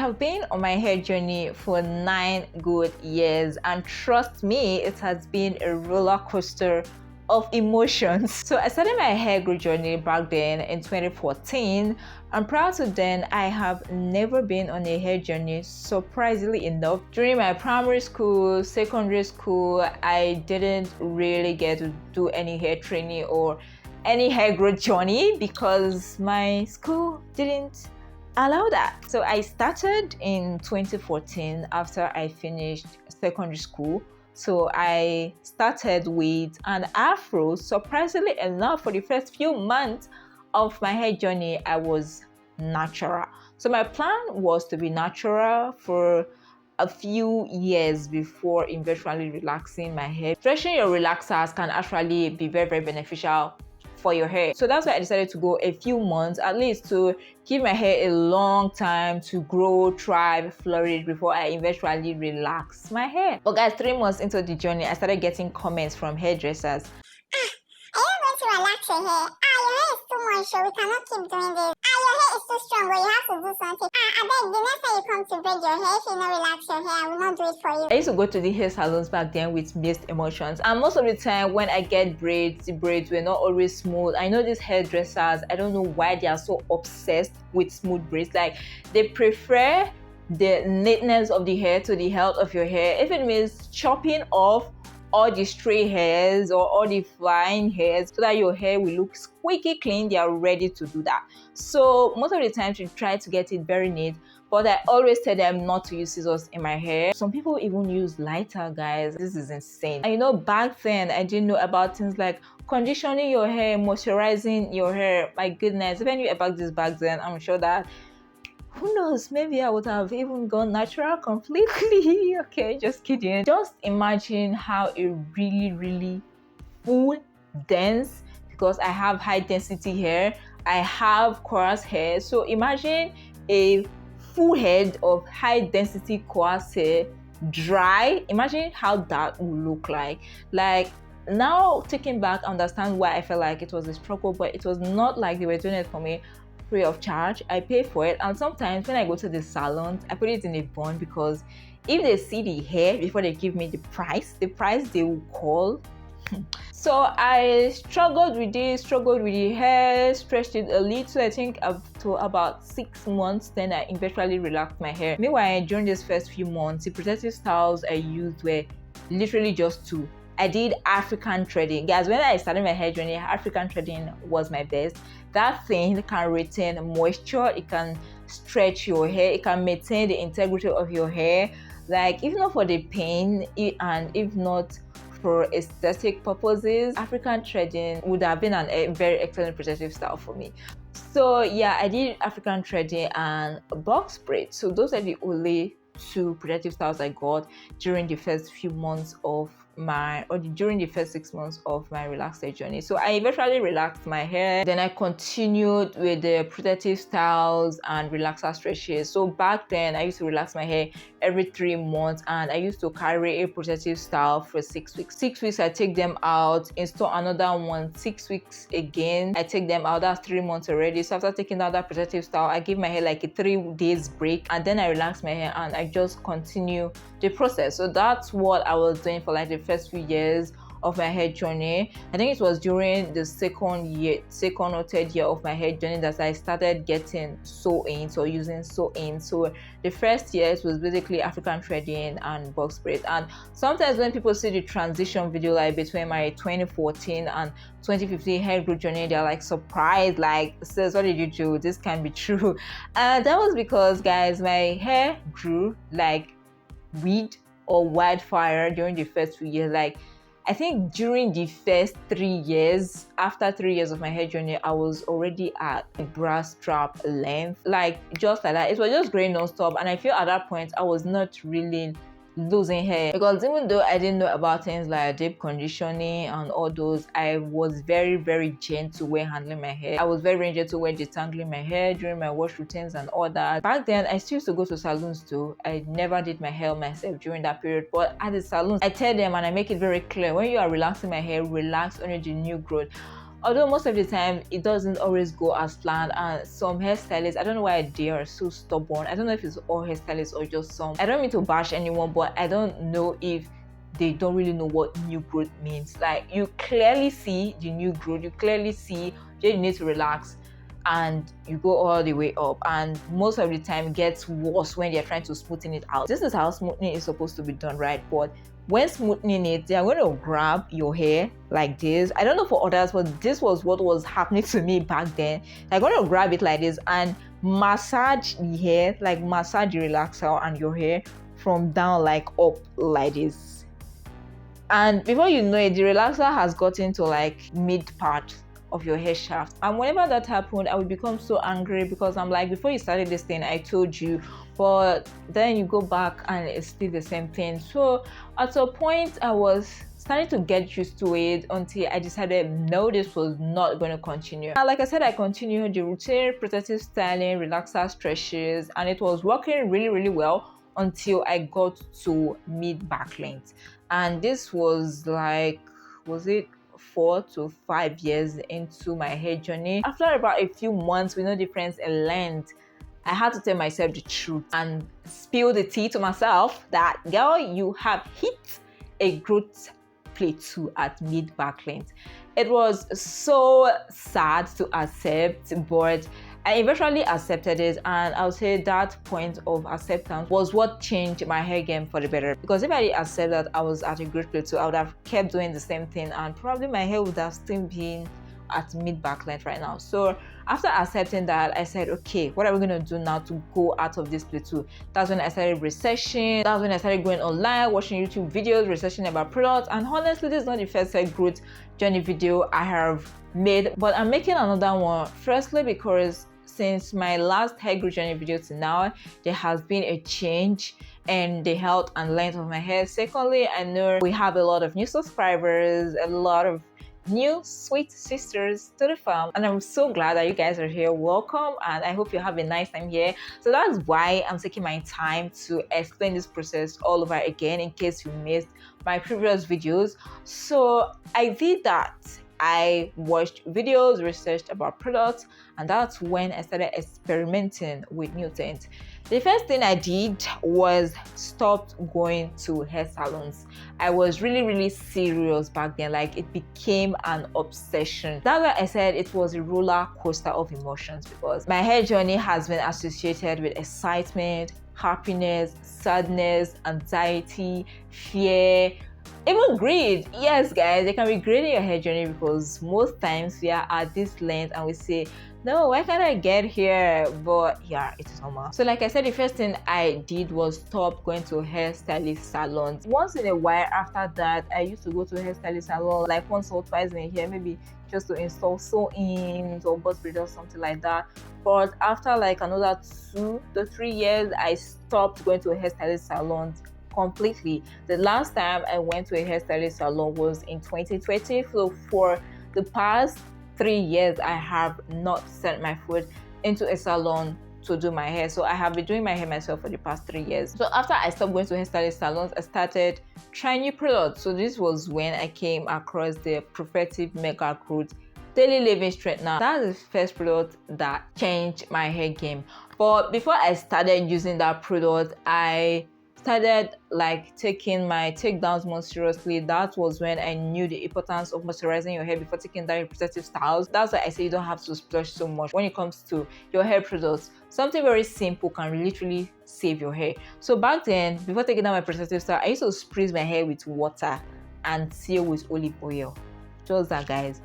have been on my hair journey for 9 good years, and trust me, it has been a roller coaster of emotions. So I started my hair growth journey back then in 2014, and prior to then I have never been on a hair journey, surprisingly enough. During my primary school, secondary school, I didn't really get to do any hair training or any hair growth journey because my school didn't allow that. So I started in 2014 after I finished secondary school. So I started with an afro. Surprisingly enough, for the first few months of my hair journey, I was natural. So my plan was to be natural for a few years before eventually relaxing my hair. Stretching your relaxers can actually be very beneficial for your hair. So that's why I decided to go a few months at least to give my hair a long time to grow, thrive, flourish before I eventually relax my hair. But guys, 3 months into the journey, I started getting comments from hairdressers. Are you going to relax your hair? Your hair is too much, so we cannot keep doing this. Your hair is too strong, but you have to do something. I beg, the next time you come to braid your hair, if you not relax your hair, I will not do it for you. I used to go to the hair salons back then with mixed emotions, and most of the time when I get braids, the braids were not always smooth. I know these hairdressers, I don't know why they are so obsessed with smooth braids. Like, they prefer the neatness of the hair to the health of your hair. If it means chopping off all the stray hairs or all the flying hairs so that your hair will look squeaky clean, they are ready to do that. So most of the times we try to get it very neat, but I always tell them not to use scissors in my hair. Some people even use lighter, guys. This is insane. And you know, back then I didn't know about things like conditioning your hair, moisturizing your hair. My goodness, if I knew about this back then, I'm sure that, who knows, maybe I would have even gone natural completely. Okay, just kidding. Just imagine how it really full, dense, because I have high density hair, I have coarse hair. So imagine a full head of high density coarse hair, dry. Imagine how that would look like. Now taking back, I understand why I felt like it was a struggle, but it was not like they were doing it for me free of charge. I pay for it, and sometimes when I go to the salons, I put it in a bun, because if they see the hair before they give me the price they will call. So I struggled with the hair, stretched it a little, I think up to about 6 months, then I eventually relaxed my hair. Meanwhile, during these first few months, the protective styles I used were literally just two. I did African threading. Guys, when I started my hair journey, African threading was my best. That thing can retain moisture, it can stretch your hair, it can maintain the integrity of your hair. Like, if not for the pain and if not for aesthetic purposes, African threading would have been a very excellent protective style for me. So yeah, I did African threading and box braids. So those are the only 2 protective styles I got during the first few months of during the first 6 months of my relaxed hair journey. So I eventually relaxed my hair, then I continued with the protective styles and relaxer stretches. So back then I used to relax my hair every 3 months, and I used to carry a protective style for 6 weeks. 6 weeks I take them out, install another one, 6 weeks again I take them out. That's 3 months already. So after taking out that protective style, I give my hair like a 3 days break, and then I relax my hair and I just continue the process. So that's what I was doing for like the first few years of my hair journey. I think it was during the second or third year of my hair journey that I started getting sew-ins or using sew-ins. So the first year it was basically African threading and box braids. And sometimes when people see the transition video like between my 2014 and 2015 hair growth journey, they're like surprised, like, sis, what did you do? This can't be true. And that was because, guys, my hair grew like weed or wildfire during the first few years. Like, I think during the first 3 years, after 3 years of my hair journey, I was already at a bra strap length, like just like that. It was just growing non-stop, and I feel at that point I was not really losing hair, because even though I didn't know about things like deep conditioning and all those, I was very gentle when handling my hair. I was very gentle when detangling my hair during my wash routines and all that. Back then I still used to go to salons too. I never did my hair myself during that period, but at the salons I tell them, and I make it very clear, when you are relaxing my hair, relax only the new growth. although most of the time it doesn't always go as planned. And some hairstylists, I don't know why they are so stubborn. I don't know if it's all hairstylists or just some. I don't mean to bash anyone, but I don't know if they don't really know what new growth means. Like, you clearly see the new growth, you clearly see that you need to relax, and you go all the way up, and most of the time gets worse when they're trying to smoothen it out. This is how smoothing is supposed to be done, right? But when smoothing it, they're going to grab your hair like this. I don't know for others, but this was what was happening to me back then. They're going to grab it like this and massage the hair, like massage the relaxer and your hair from down like up like this. And before you know it, the relaxer has gotten to like mid part of your hair shaft. And whenever that happened, I would become so angry, because I'm like, before you started this thing, I told you. But then you go back and it's still the same thing. So at a point, I was starting to get used to it until I decided, no, this was not going to continue. And like I said, I continued the routine, protective styling, relaxer, stretches, and it was working really, really well until I got to mid back length. And this was like, was it 4 to 5 years into my hair journey? After about a few months with no difference in length, I had to tell myself the truth and spill the tea to myself that, girl, you have hit a growth plateau at mid back length. It was so sad to accept, but I eventually accepted it, and I would say that point of acceptance was what changed my hair game for the better. Because if I didn't accept that I was at a growth plateau, I would have kept doing the same thing, and probably my hair would have still been at mid back length right now. So after accepting that, I said, okay, what are we going to do now to go out of this plateau? That's when I started researching. That's when I started going online, watching YouTube videos, researching about products. And honestly, this is not the first hair growth journey video I have made, but I'm making another one. Firstly, because since my last hair growth journey video to now, there has been a change in the health and length of my hair. Secondly, I know we have a lot of new subscribers, a lot of new sweet sisters to the farm, and I'm so glad that you guys are here. Welcome, and I hope you have a nice time here. So that's why I'm taking my time to explain this process all over again, in case you missed my previous videos. So I did that. I watched videos, researched about products, and that's when I started experimenting with new things. The first thing I did was stopped going to hair salons. I was really serious back then. Like, it became an obsession. That's why I said it was a roller coaster of emotions, because my hair journey has been associated with excitement, happiness, sadness, anxiety, fear, even greed. Yes, guys, they can be great in your hair journey, because most times we are at this length and we say, no, why can't I get here? But yeah, it is normal. So like I said, the first thing I did was stop going to hairstylist salons. Once in a while after that, I used to go to a hairstylist salon like once or twice in a year, maybe just to install sew-ins or buzz braids or something like that. But after like another 2 to 3 years, I stopped going to a hairstylist salon completely. The last time I went to a hairstylist salon was in 2020. So for the past 3 years, I have not set my foot into a salon to do my hair. So I have been doing my hair myself for the past 3 years. So after I stopped going to hairstylist salons, I started trying new products. So this was when I came across the Profectiv Mega Growth Daily Living Straightener. That's the first product that changed my hair game. But before I started using that product, I started like taking my takedowns more seriously. That was when I knew the importance of moisturizing your hair before taking down your protective styles. That's why I say you don't have to splurge so much when it comes to your hair products. Something very simple can literally save your hair. So back then, before taking down my protective style, I used to spritz my hair with water and seal with olive oil. Just that, guys.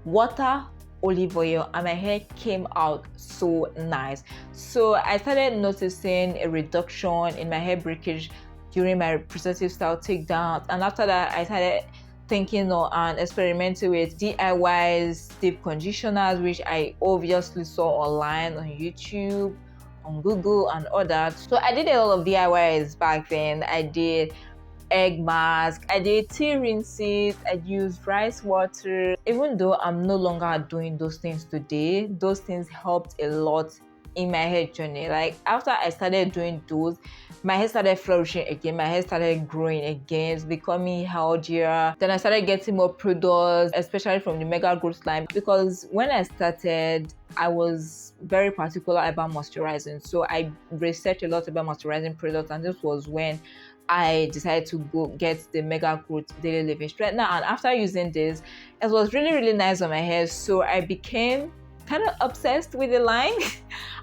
Water, olive oil, and my hair came out so nice. So I started noticing a reduction in my hair breakage during my protective style takedown, and after that I started thinking and experimenting with DIYs, deep conditioners, which I obviously saw online on YouTube, on Google, and all that. So I did a lot of DIYs back then. I did egg mask, I did tea rinses, I used rice water. Even though I'm no longer doing those things today, those things helped a lot in my hair journey. Like after I started doing those, my hair started flourishing again, my hair started growing again, it's becoming healthier. Then I started getting more products, especially from the Mega Growth line, because when I started, I was very particular about moisturizing. So I researched a lot about moisturizing products, and this was when I decided to go get the Mega Growth Daily Living Straightener. And after using this, it was really nice on my hair. So I became kind of obsessed with the line.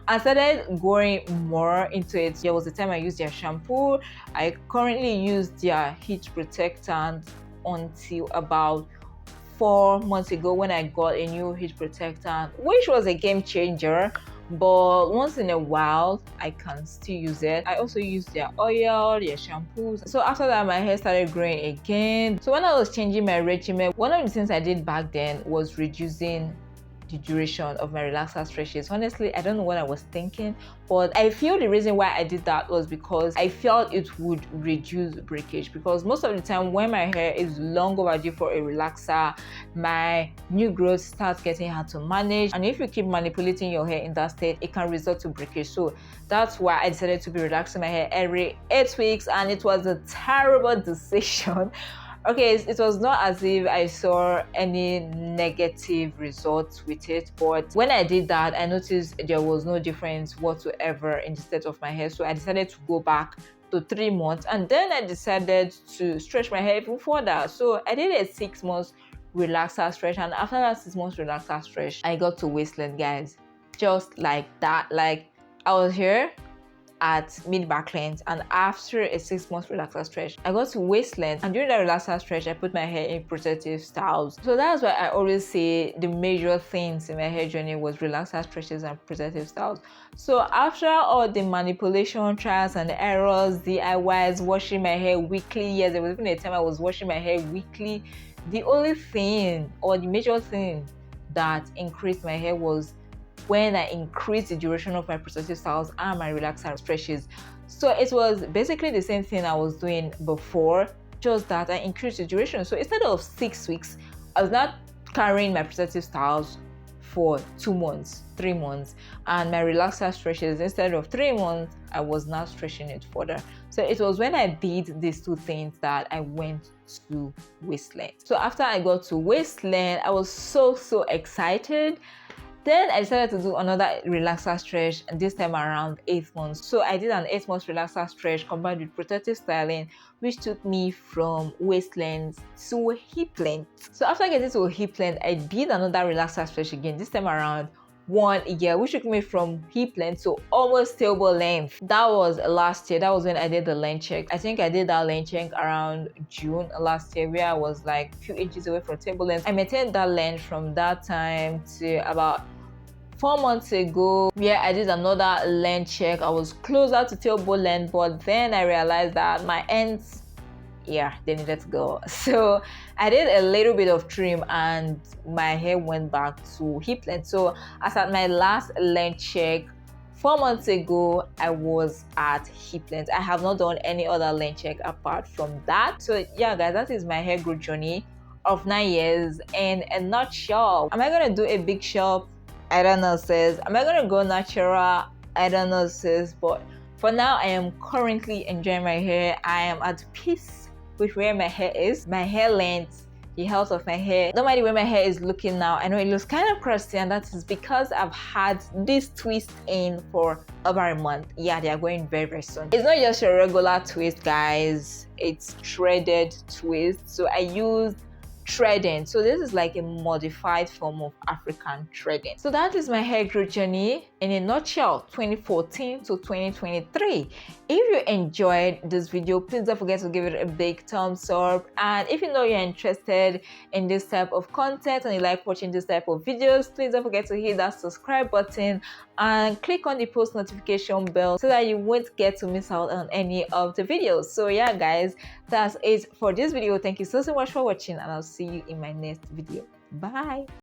I started going more into it. There was a time I used their shampoo. I currently use their heat protectant until about 4 months ago when I got a new heat protectant, which was a game changer. But once in a while I can still use it. I also use their oil, their shampoos. So after that, my hair started growing again. So when I was changing my regimen, one of the things I did back then was reducing the duration of my relaxer stretches. Honestly, I don't know what I was thinking, but I feel the reason why I did that was because I felt it would reduce breakage. Because most of the time when my hair is long overdue for a relaxer, my new growth starts getting hard to manage, and if you keep manipulating your hair in that state, it can result to breakage. So that's why I decided to be relaxing my hair every 8 weeks, and it was a terrible decision. Okay, it was not as if I saw any negative results with it, but when I did that, I noticed there was no difference whatsoever in the state of my hair. So I decided to go back to 3 months, and then I decided to stretch my hair even further. So I did a 6 months relaxer stretch, and after that 6 months relaxer stretch, I got to waistline, guys. Just like that. Like I was here at mid back length, and after a 6 month relaxer stretch, I got to waist length, and during that relaxer stretch, I put my hair in protective styles. So that's why I always say the major things in my hair journey was relaxer stretches and protective styles. So after all the manipulation, trials and errors, DIYs, washing my hair weekly, yes, there was even a time I was washing my hair weekly. The only thing, or the major thing that increased my hair was when I increased the duration of my protective styles and my relaxer stretches. So it was basically the same thing I was doing before, just that I increased the duration. So instead of 6 weeks, I was not carrying my protective styles for 2 months, 3 months, and my relaxer stretches, instead of 3 months, I was now stretching it further. So it was when I did these two things that I went to waist length. So after I got to waist length, I was so excited. Then I decided to do another relaxer stretch, and this time around 8 months. So I did an 8 months relaxer stretch combined with protective styling, which took me from waist length to hip length. So after getting to hip length, I did another relaxer stretch again, this time around 1 year, which took me from hip length to almost tailbone length. That was last year. That was when I did the length check. I think I did that length check around June last year, where I was like a few inches away from tailbone length. I maintained that length from that time to about 4 months ago, where I did another length check. I was closer to tailbone length, but then I realized that my ends, yeah, they needed to go. So I did a little bit of trim and my hair went back to hip length. So as at my last length check 4 months ago, I was at hip length. I have not done any other length check apart from that. So yeah, guys, that is my hair growth journey of 9 years in a nutshell. Am I gonna do a big shop? I don't know, sis. Am I gonna go natural? I don't know, sis. But for now, I am currently enjoying my hair. I am at peace with where my hair is, my hair length, the health of my hair. Don't mind the way my hair is looking now. I know it looks kind of crusty, and that is because I've had this twist in for over a month. Yeah, they are going very soon. It's not just a regular twist, guys. It's threaded twist. So I used threading. So this is like a modified form of African threading. So that is my hair growth journey in a nutshell, 2014 to 2023. If you enjoyed this video, please don't forget to give it a big thumbs up. And if you know you're interested in this type of content and you like watching this type of videos, please don't forget to hit that subscribe button and click on the post notification bell so that you won't get to miss out on any of the videos. So yeah, guys, that's it for this video. Thank you so much for watching, and I'll see you in my next video. Bye.